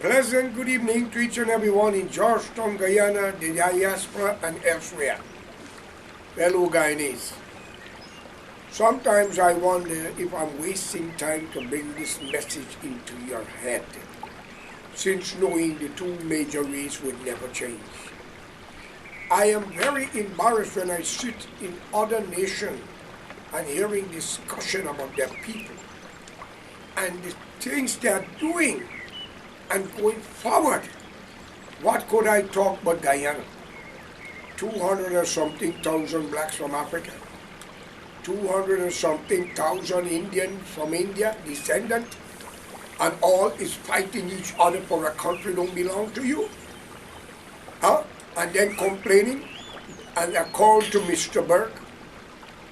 Pleasant good evening to each and everyone in Georgetown, Guyana, the diaspora, and elsewhere. Fellow Guyanese, sometimes I wonder if I'm wasting time to bring this message into your head, since knowing the two major ways would never change. I am very embarrassed when I sit in other nations and hearing discussion about their people and the things they are doing and going forward. What could I talk about Guyana? 200 or something thousand blacks from Africa, 200 or something thousand Indians from India, descendant, and all is fighting each other for a country don't belong to you? Huh? And then complaining, and a call to Mr. Burke,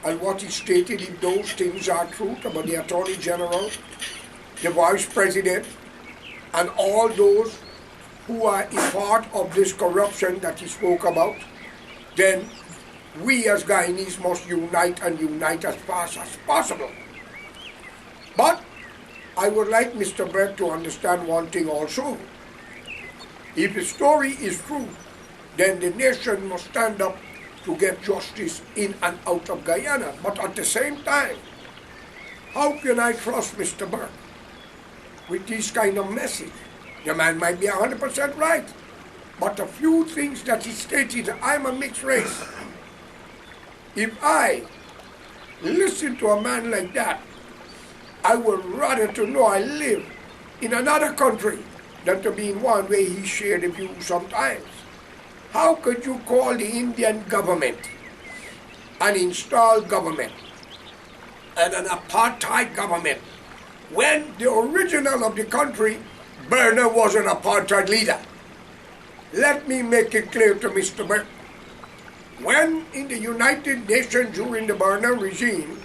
and what he stated, if those things are true about the Attorney General, the Vice President, and all those who are a part of this corruption that he spoke about, then we as Guyanese must unite and unite as fast as possible. But I would like Mr. Brett to understand one thing also. If the story is true, then the nation must stand up to get justice in and out of Guyana. But at the same time, how can I trust Mr. Burke with this kind of message? The man might be 100% right, but a few things that he stated, I'm a mixed race. If I listen to a man like that, I would rather to know I live in another country than to be in one where he shared a view sometimes. How could you call the Indian government an installed government and an apartheid government when the original of the country, Burner, was an apartheid leader? Let me make it clear to Mr. Burke. When in the United Nations during the Burner regime,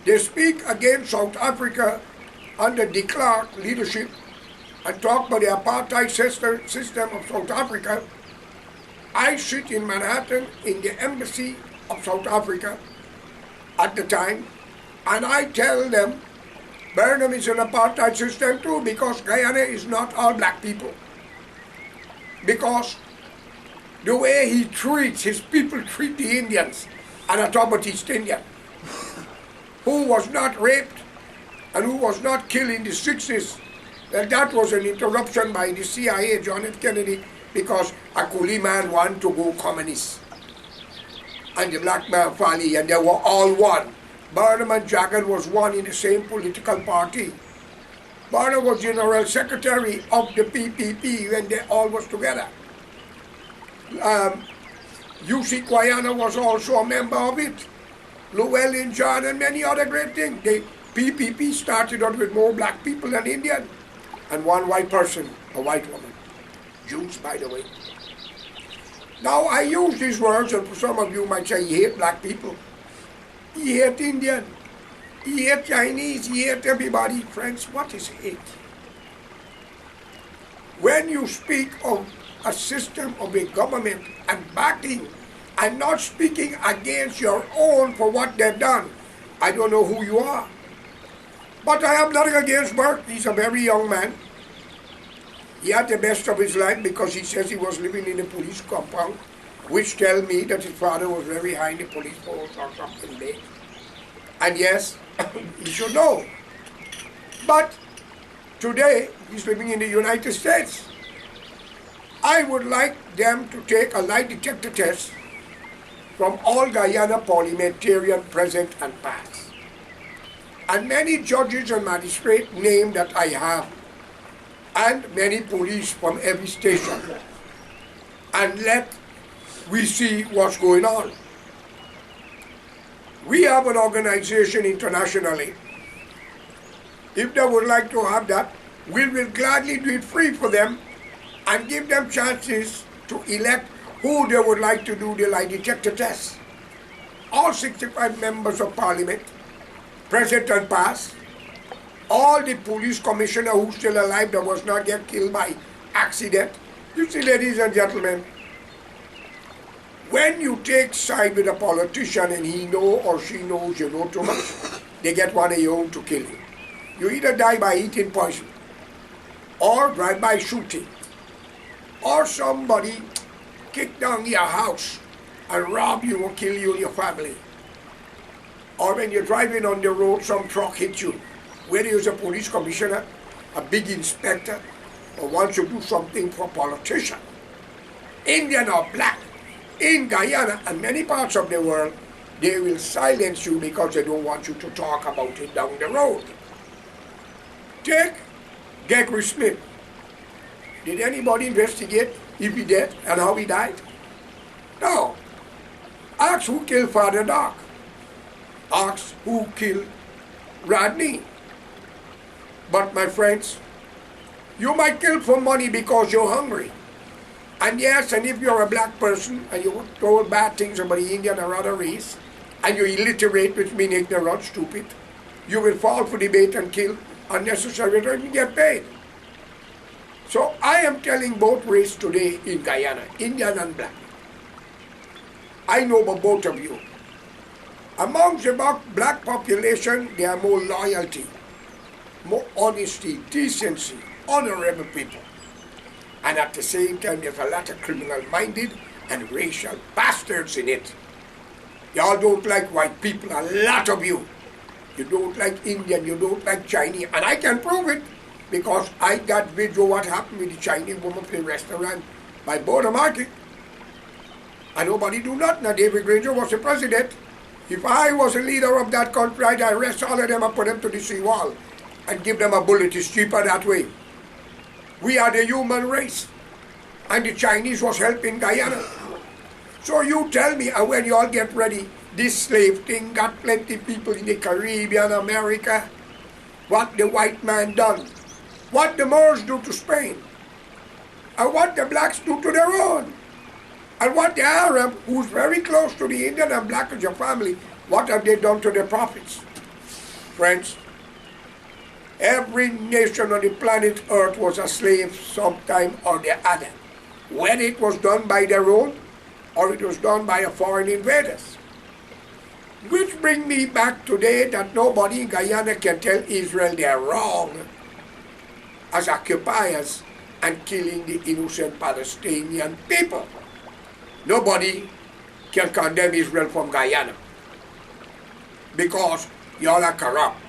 they speak against South Africa under de Klerk leadership and talk about the apartheid system of South Africa, I sit in Manhattan in the embassy of South Africa at the time, and I tell them Burnham is an apartheid system too, because Guyana is not all black people. Because the way he treats his people treat the Indians, and I talk about East India, who was not raped and who was not killed in the 60s, that was an interruption by the CIA, John F. Kennedy, because a coolie man wanted to go communist. And the black man finally, and they were all one. Burnham and Jagan was one in the same political party. Burnham was General Secretary of the PPP when they all was together. U.C. Guyana was also a member of it. Llewellyn John and many other great things. The PPP started out with more black people than Indian, and one white person, a white woman. Jews, by the way. Now I use these words, and for some of you might say, he hate black people. He hate Indian. He hate Chinese. He hate everybody. Friends, what is hate? When you speak of a system of a government and backing and not speaking against your own for what they've done, I don't know who you are. But I have nothing against Burke. He's a very young man. He had the best of his life because he says he was living in a police compound, which tell me that his father was very high in the police force or something big. And yes, he should know. But today, he's living in the United States. I would like them to take a lie detector test from all Guyana parliamentarians present and past. And many judges and magistrates name that I have, and many police from every station, and let we see what's going on. We have an organization internationally. If they would like to have that, we will gladly do it free for them and give them chances to elect who they would like to do the lie detector test. All 65 members of parliament, present and past, all the police commissioner who's still alive that was not yet killed by accident. You see, ladies and gentlemen, when you take side with a politician and he know or she knows you know too much, they get one of your own to kill you. You either die by eating poison or drive-by shooting, or somebody kick down your house and rob you or kill you and your family, or when you're driving on the road, some truck hits you, whether you're a police commissioner, a big inspector, or wants to do something for politicians, Indian or black, in Guyana and many parts of the world, they will silence you because they don't want you to talk about it down the road. Take Gregory Smith. Did anybody investigate if he dead and how he died? No. Ask who killed Father Doc. Ask who killed Rodney. But my friends, you might kill for money because you're hungry. And yes, and if you're a black person and you were told bad things about the Indian or other race, and you're illiterate, which means ignorant, stupid, you will fall for the bait and kill unnecessary and get paid. So I am telling both races today in Guyana, Indian and black. I know about both of you. Amongst the black population, there are more loyalty, more honesty, decency, honorable people. And at the same time, there's a lot of criminal-minded and racial bastards in it. Y'all don't like white people, a lot of you. You don't like Indian, you don't like Chinese, and I can prove it because I got video what happened with the Chinese woman in the restaurant by Border Market. And nobody do nothing. Now David Granger was the president. If I was a leader of that country, I'd arrest all of them and put them to the seawall and give them a bullet. It's cheaper that way. We are the human race. And the Chinese was helping Guyana. So you tell me, and when you all get ready, this slave thing got plenty people in the Caribbean, America, what the white man done, what the Moors do to Spain, and what the blacks do to their own, and what the Arab, who's very close to the Indian and black as your family, what have they done to the prophets? Friends, every nation on the planet Earth was a slave sometime or the other, whether it was done by their own or it was done by a foreign invaders. Which brings me back today that nobody in Guyana can tell Israel they're wrong as occupiers and killing the innocent Palestinian people. Nobody can condemn Israel from Guyana because y'all are corrupt,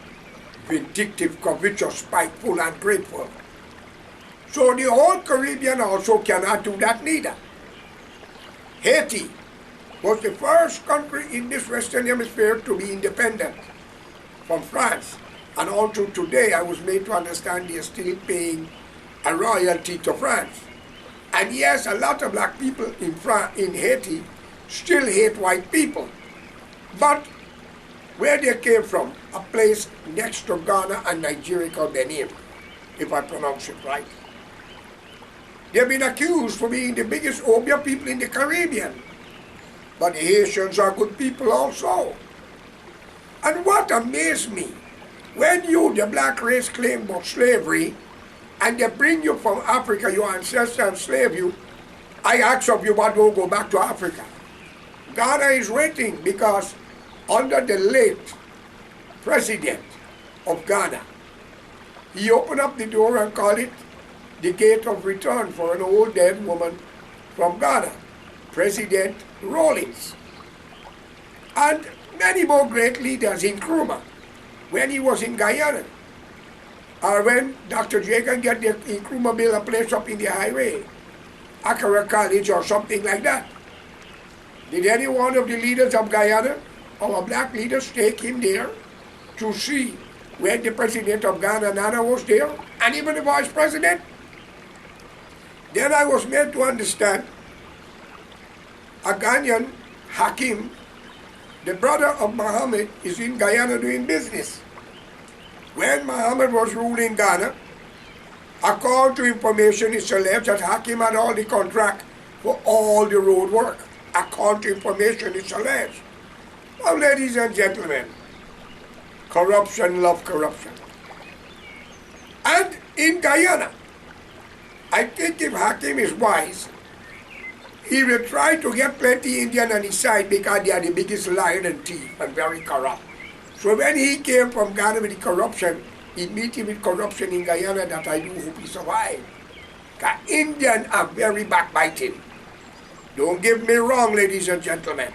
vindictive, covetous, spiteful, and grateful. So the whole Caribbean also cannot do that neither. Haiti was the first country in this Western Hemisphere to be independent from France. And until today, I was made to understand they are still paying a royalty to France. And yes, a lot of black people in Haiti still hate white people. But where they came from, a place next to Ghana and Nigeria called Benin, if I pronounce it right. They've been accused for being the biggest obeah people in the Caribbean. But the Haitians are good people also. And what amazed me, when you, the black race, claim about slavery, and they bring you from Africa, your ancestors enslaved you, I ask of you, but don't go back to Africa. Ghana is waiting because under the late president of Ghana, he opened up the door and called it the gate of return for an old dead woman from Ghana, President Rawlings. And many more great leaders in Nkrumah, when he was in Guyana, or when Dr. J can get the Nkrumah build a place up in the highway, Accra College or something like that. Did any one of the leaders of Guyana, our black leaders, take him there to see when the president of Ghana, Nana, was there, and even the vice president? Then I was made to understand a Ghanaian Hakim, the brother of Muhammad, is in Guyana doing business. When Muhammad was ruling Ghana, according to information, it's alleged that Hakim had all the contract for all the road work. According to information, it's alleged. Now, ladies and gentlemen, corruption loves corruption. And in Guyana, I think if Hakim is wise, he will try to get plenty Indian on his side because they are the biggest liar and thief and very corrupt. So when he came from Ghana with the corruption, in meeting with corruption in Guyana that I do hope he survive. Because Indians are very backbiting. Don't get me wrong, ladies and gentlemen.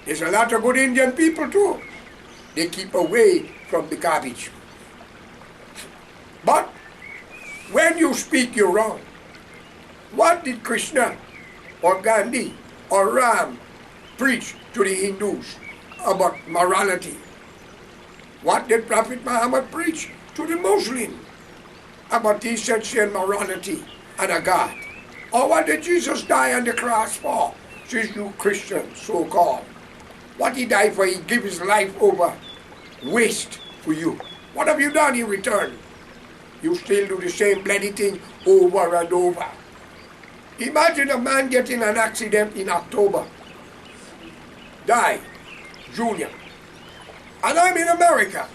There's a lot of good Indian people too. They keep away from the garbage. But when you speak, you're wrong. What did Krishna or Gandhi or Ram preach to the Hindus about morality? What did Prophet Muhammad preach to the Muslims about decency and morality and a God? Or what did Jesus die on the cross for? Since you Christians, so-called. What he died for, he gave his life over waste for you. What have you done in return? You still do the same bloody thing over and over. Imagine a man getting an accident in October. Die. Junior. And I'm in America.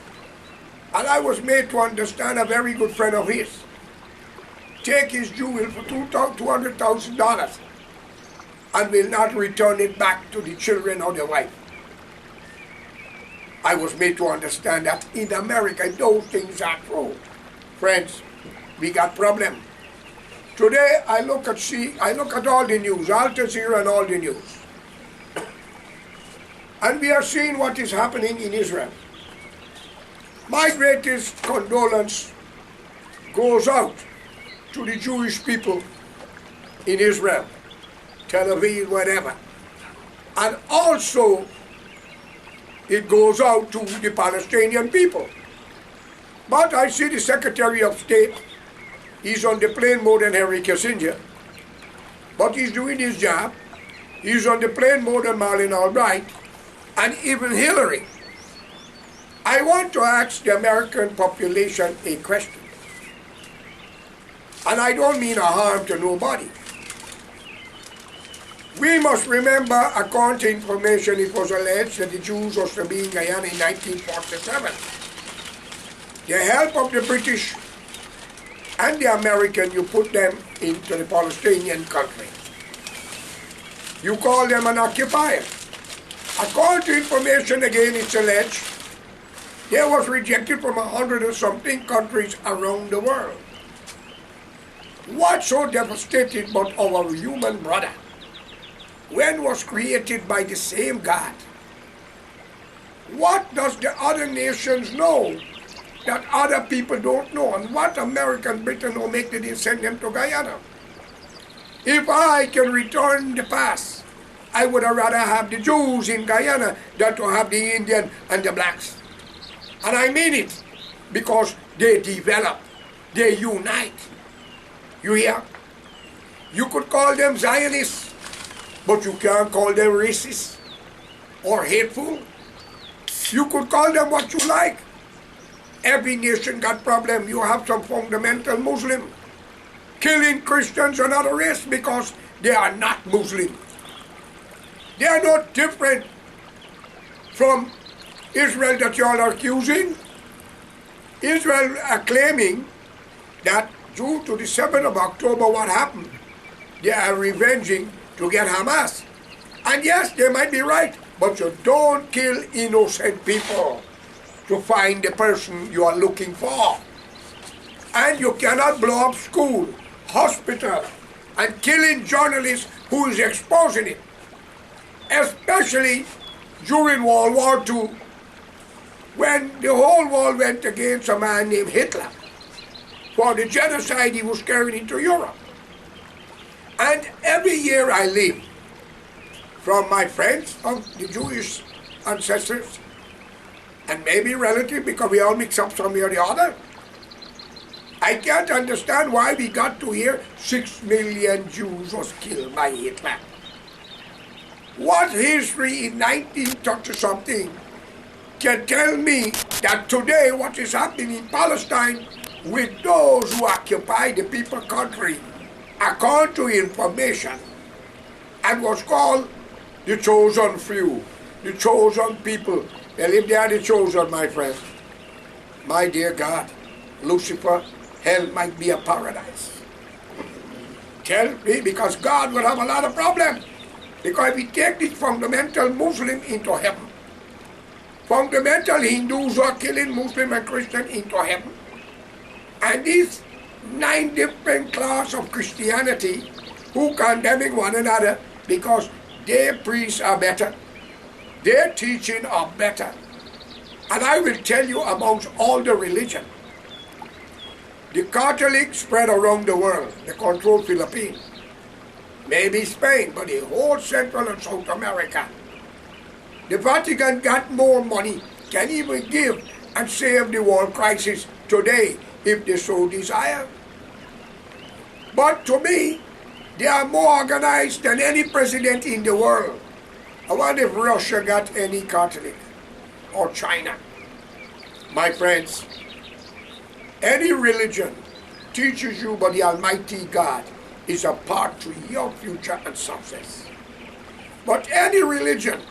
And I was made to understand a very good friend of his. Take his jewel for $200,000 and will not return it back to the children or the wife. I was made to understand that in America those things are true. Friends, we got problem. Today I look at all the news, Al Jazeera and all the news. And we are seeing what is happening in Israel. My greatest condolence goes out to the Jewish people in Israel, Tel Aviv, wherever. And also it goes out to the Palestinian people. But I see the Secretary of State, he's on the plane more than Henry Kissinger, but he's doing his job. He's on the plane more than Marlene Albright, and even Hillary. I want to ask the American population a question. And I don't mean a harm to nobody. We must remember, according to information, it was alleged that the Jews was to be in Guyana in 1947. The help of the British and the American, you put them into the Palestinian country. You call them an occupier. According to information, again, it's alleged, they was rejected from 100 or something countries around the world. What's so devastating about our human brother? When was created by the same God? What does the other nations know that other people don't know? And what American Britain will make that they send them to Guyana? If I can return the past, I would have rather have the Jews in Guyana than to have the Indian and the blacks. And I mean it, because they develop, they unite. You hear? You could call them Zionists, but you can't call them racist or hateful. You could call them what you like. Every nation got problem. You have some fundamental Muslim killing Christians and other race because they are not Muslim. They are not different from Israel that you all are accusing. Israel are claiming that due to the 7th of October, what happened? They are revenging to get Hamas. And yes, they might be right, but you don't kill innocent people to find the person you are looking for. And you cannot blow up school, hospital, and killing journalists who is exposing it. Especially during World War II, when the whole world went against a man named Hitler for the genocide he was carrying into Europe. And every year I live, from my friends of the Jewish ancestors, and maybe relatives, because we all mix up some or the other. I can't understand why we got to hear 6 million Jews was killed by Hitler. What history in 1930-something can tell me that today what is happening in Palestine with those who occupy the people country, according to information, and was called the chosen few, the chosen people. Well, if they are the chosen, my friends, my dear God, Lucifer, hell might be a paradise. Tell me, because God will have a lot of problems. Because we take this fundamental Muslim into heaven. fundamental Hindus who are killing Muslim and Christian into heaven. And these 9 different classes of Christianity who condemning one another because their priests are better, their teaching are better. And I will tell you, amongst all the religion, the Catholics spread around the world. They control Philippines, maybe Spain, but the whole Central and South America. The Vatican got more money, can even give and save the world crisis today if they so desire. But to me, they are more organized than any president in the world. I wonder if Russia got any Catholic, or China. My friends, any religion teaches you by the Almighty God is a part to your future and success. But any religion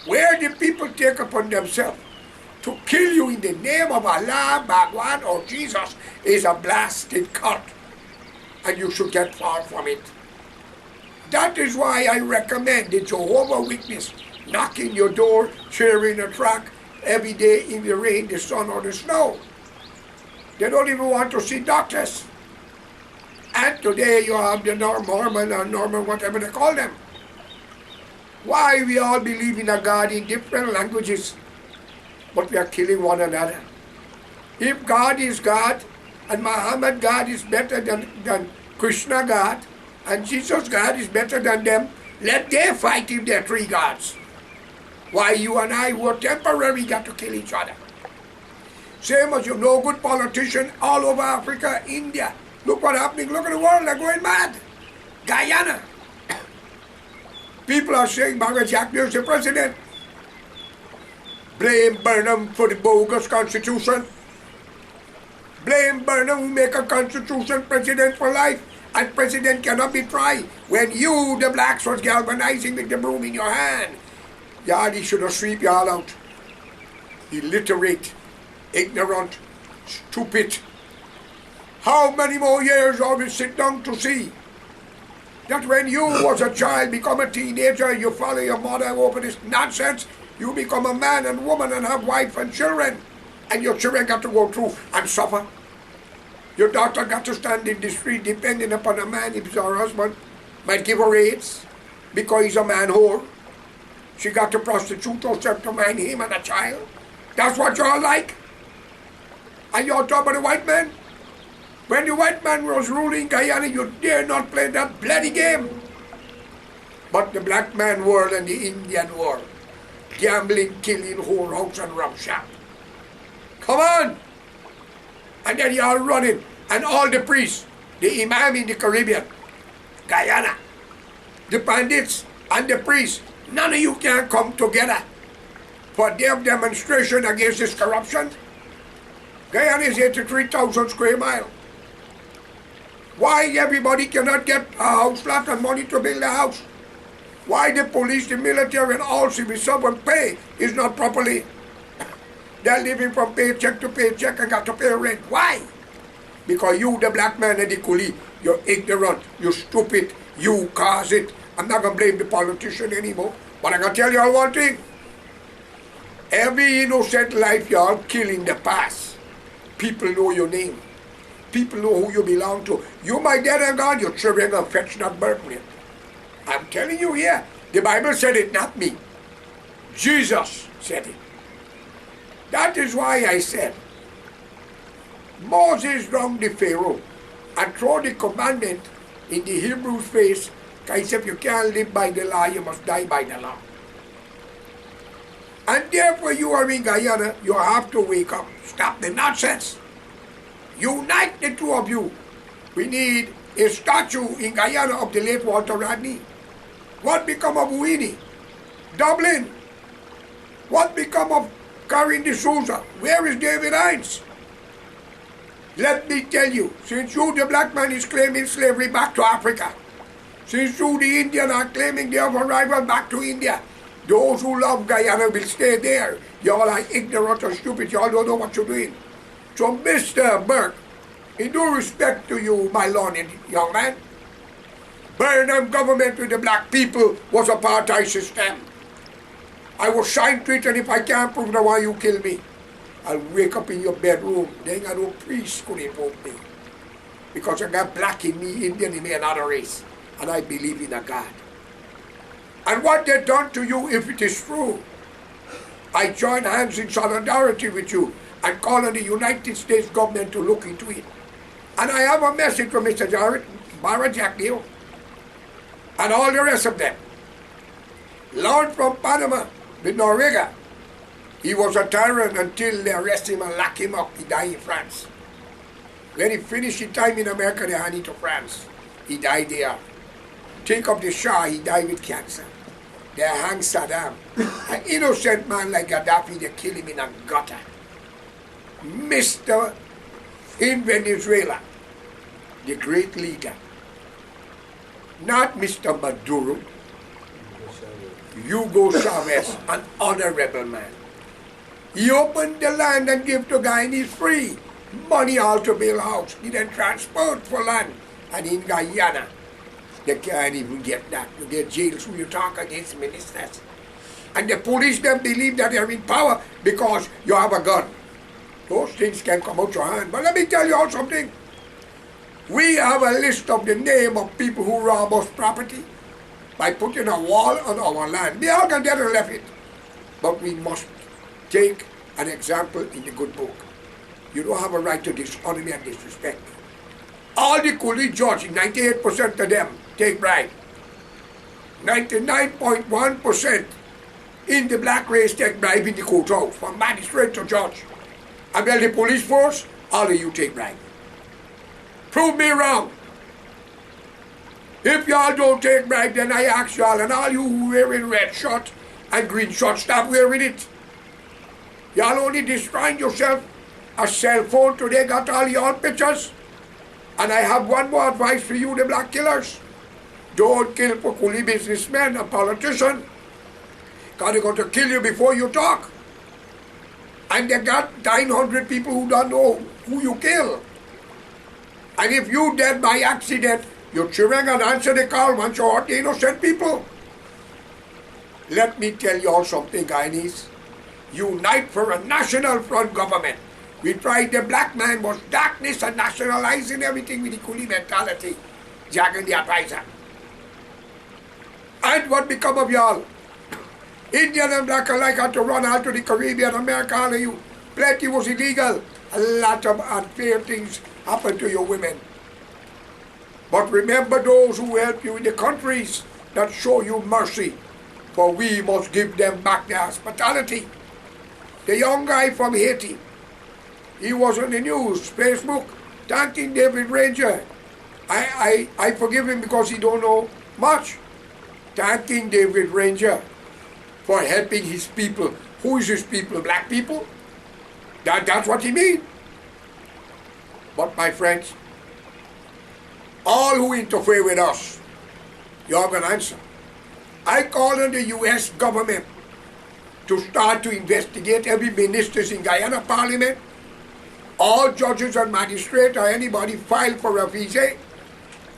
where the people take upon themselves to kill you in the name of Allah, Bhagwan, or Jesus is a blasted cult, and you should get far from it. That is why I recommend the Jehovah Witness knocking your door, sharing a track every day in the rain, the sun, or the snow. They don't even want to see doctors. And today you have the Mormon or Norman, whatever they call them. Why we all believe in a God in different languages, but we are killing one another. If God is God, and Muhammad God is better than Krishna God, and Jesus God is better than them, let them fight if they're 3 gods. Why you and I, who are temporary, got to kill each other? Same as you know, good politician all over Africa, India. Look what's happening. Look at the world. They're going mad. Guyana. People are saying Margaret Jackson is the president. Blame Burnham for the bogus constitution. Blame Burnham who make a constitution president for life. And president cannot be tried. When you, the blacks, was galvanizing with the broom in your hand. Yeah, he should have swept you all out. Illiterate, ignorant, stupid. How many more years are we sit down to see that when you was a child, become a teenager, you follow your mother over this nonsense, you become a man and woman and have wife and children, and your children got to go through and suffer. Your daughter got to stand in the street depending upon a man, if he's her husband, might give her AIDS because he's a man whore. She got to prostitute herself to mind him and a child. That's what y'all like? And you're talking about the white man? When the white man was ruling Guyana, you dare not play that bloody game. But the black man world and the Indian world, gambling, killing, whorehouse and rum shop. Come on! And then y'all running, and all the priests, the imam in the Caribbean, Guyana, the bandits and the priests, none of you can come together for their demonstration against this corruption. Guyana is 83,000 square miles. Why everybody cannot get a house lot and money to build a house? Why the police, the military, and all civil servants pay is not properly? They're living from paycheck to paycheck and got to pay rent. Why? Because you, the black man and the coolie, you're ignorant, you're stupid, you cause it. I'm not going to blame the politician anymore, but I'm going to tell y'all one thing. Every innocent life y'all kill in the past, people know your name. People know who you belong to. You might dead and gone, your children are fetch not birth name. I'm telling you here, the Bible said it, not me. Jesus said it. That is why I said, Moses wronged the Pharaoh and throw the commandment in the Hebrews' face, because if you can't live by the law, you must die by the law. And therefore you are in Guyana, you have to wake up. Stop the nonsense. Unite the 2 of you. We need a statue in Guyana of the late Walter Rodney. What become of Winnie? Dublin. What become of Karin D'Souza? Where is David Hines? Let me tell you, since you, the black man, is claiming slavery back to Africa, since you, the Indian, are claiming they have arrival back to India, those who love Guyana will stay there. Y'all are ignorant or stupid. Y'all don't know what you're doing. So, Mr. Burke, in due respect to you, my learned young man, Burnham government with the black people was apartheid system. I will sign to it, and if I can't prove the one you kill me, I'll wake up in your bedroom. Then I no priest could invoke me. Because I got black in me, Indian in me, another race. And I believe in a God. And what they've done to you, if it is true, I join hands in solidarity with you and call on the United States government to look into it. And I have a message from Mr. Barra Jack Neal and all the rest of them. Lord from Panama with Noriega. He was a tyrant until they arrested him and locked him up. He died in France. When he finished his time in America, they handed him to France. He died there. Think of the Shah, he died with cancer. They hanged Saddam. An innocent man like Gaddafi, they kill him in a gutter. Mr. in Venezuela, the great leader. Not Mr. Maduro. Hugo Chavez, an honorable man. He opened the land and gave to Guyanese free. Money all to build house. He then transport for land. And in Guyana, they can't even get that. You get jails when you talk against ministers. And the police then believe that they're in power because you have a gun. Those things can come out your hand. But let me tell you all something. We have a list of the name of people who rob us property by putting a wall on our land. We all can get and left it. But we must take an example in the good book. You don't have a right to dishonor me and disrespect me. All the coolie judges, 98% of them take bribe. 99.1% in the black race take bribe in the courthouse, from magistrate to judge. And well, the police force, all of you take bribe. Prove me wrong. If y'all don't take bribe, then I ask y'all, and all you who wearing red shirt and green shirt, stop wearing it. Y'all only destroying yourself. A cell phone today got all y'all pictures. And I have one more advice for you, the black killers. Don't kill for coolie businessmen and politicians. Because they're going to kill you before you talk. And they got 900 people who don't know who you kill. And if you dead by accident, your children can answer the call once you hurt the innocent people. Let me tell you all something, Guyanese. Unite for a national front government. We tried, the black man was darkness and nationalizing everything with the coolie mentality. Jack and the advisor. And what become of y'all? Indian and black alike had to run out to the Caribbean, America, all of you. Plenty was illegal. A lot of unfair things happened to your women. But remember those who help you in the countries that show you mercy. For we must give them back their hospitality. The young guy from Haiti, he was on the news, Facebook, thanking David Ranger. I forgive him because he don't know much. Thanking David Ranger for helping his people. Who is his people? Black people? That's what he means. But my friends, all who interfere with us, you have an answer. I call on the U.S. government to start to investigate every minister in Guyana Parliament, all judges and magistrates or anybody file for a visa.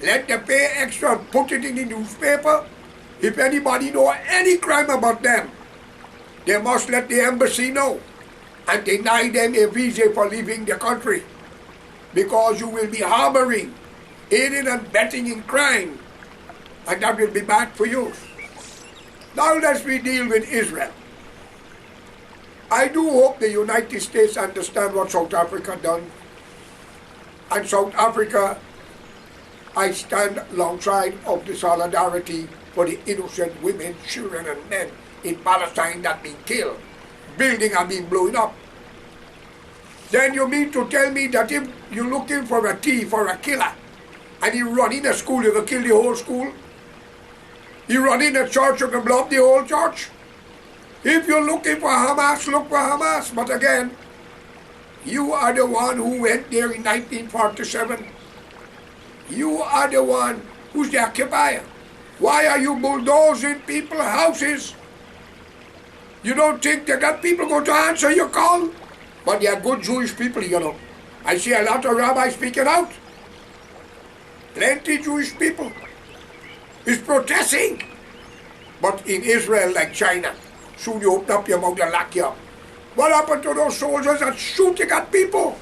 Let them pay extra and put it in the newspaper. If anybody know any crime about them, they must let the embassy know and deny them a visa for leaving the country. Because you will be harboring, aiding and abetting in crime, and that will be bad for you. Now let's deal with Israel. I do hope the United States understand what South Africa done. And South Africa, I stand alongside of the solidarity for the innocent women, children and men in Palestine that been killed. Buildings are being blown up. Then you mean to tell me that if you're looking for a thief or a killer, and you run in a school, you can kill the whole school? You run in a church, you can blow up the whole church? If you're looking for Hamas, look for Hamas. But again, you are the one who went there in 1947. You are the one who's the occupier. Why are you bulldozing people's houses? You don't think they got people going to answer your call? But they are good Jewish people, you know. I see a lot of rabbis speaking out. Plenty Jewish people is protesting. But in Israel, like China, Soon you open up your mouth and lock you up. What happened to those soldiers that shooting at people?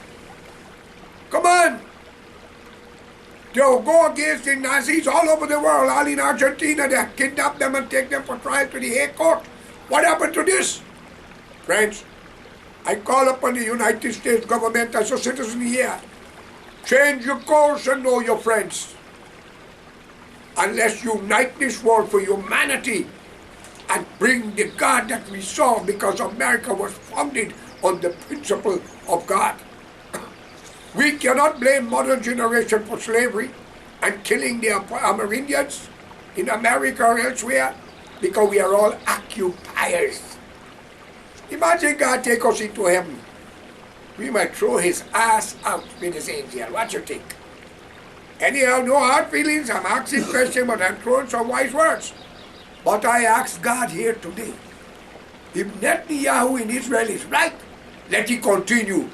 Come on. They'll go against the Nazis all over the world, all in Argentina. They kidnap them and take them for trial to the Hague Court. What happened to this? Friends, I call upon the United States government as a citizen here. Change your course and know your friends. And let's unite this world for humanity and bring the God that we saw, because America was founded on the principle of God. We cannot blame modern generation for slavery and killing the Amerindians in America or elsewhere, because we are all occupiers. Imagine God take us into heaven. We might throw his ass out with his angel. What you think? Anyhow, no hard feelings. I'm asking questions, but I'm throwing some wise words. But I ask God here today, if Netanyahu in Israel is right, let it continue.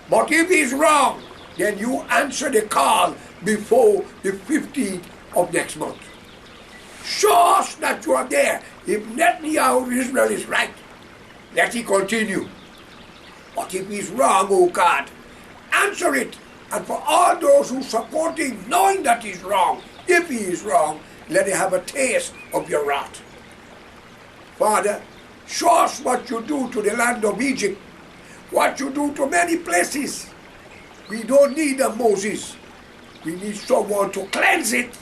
But if he's wrong, then you answer the call before the 15th of next month. Show us that you are there. If Netanyahu in Israel is right, let it continue. But if he's wrong, oh God, answer it. And for all those who support him, knowing that he's wrong, if he is wrong, let him have a taste of your wrath. Father, show us what you do to the land of Egypt, what you do to many places. We don't need a Moses. We need someone to cleanse it.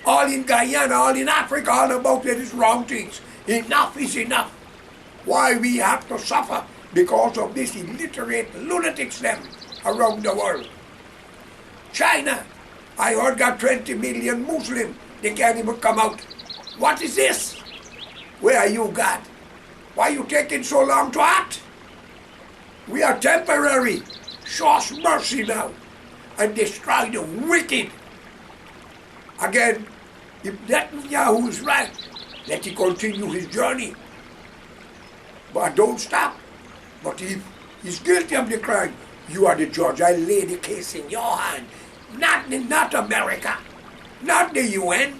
All in Guyana, all in Africa, all about these wrong things. Enough is enough. Why we have to suffer? Because of these illiterate lunatics them around the world. China, I heard, got 20 million Muslims. They can't even come out. What is this? Where are you, God? Why are you taking so long to act? We are temporary. Show us mercy now and destroy the wicked. Again, if Netanyahu is right, let him continue his journey. But don't stop. But if he's guilty of the crime, you are the judge. I lay the case in your hand. Not America, not the UN.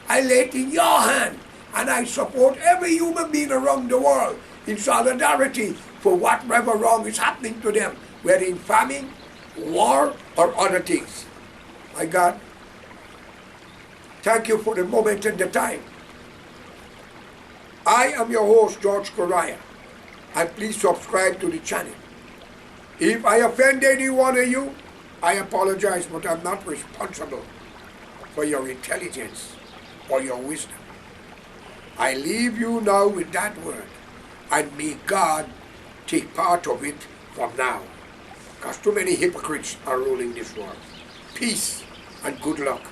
I lay it in your hand. And I support every human being around the world in solidarity for whatever wrong is happening to them, whether in famine, war, or other things. My God, thank you for the moment and the time. I am your host, George Correa, and please subscribe to the channel. If I offend any one of you, I apologize, but I'm not responsible for your intelligence or your wisdom. I leave you now with that word, and may God take part of it from now, because too many hypocrites are ruling this world. Peace and good luck.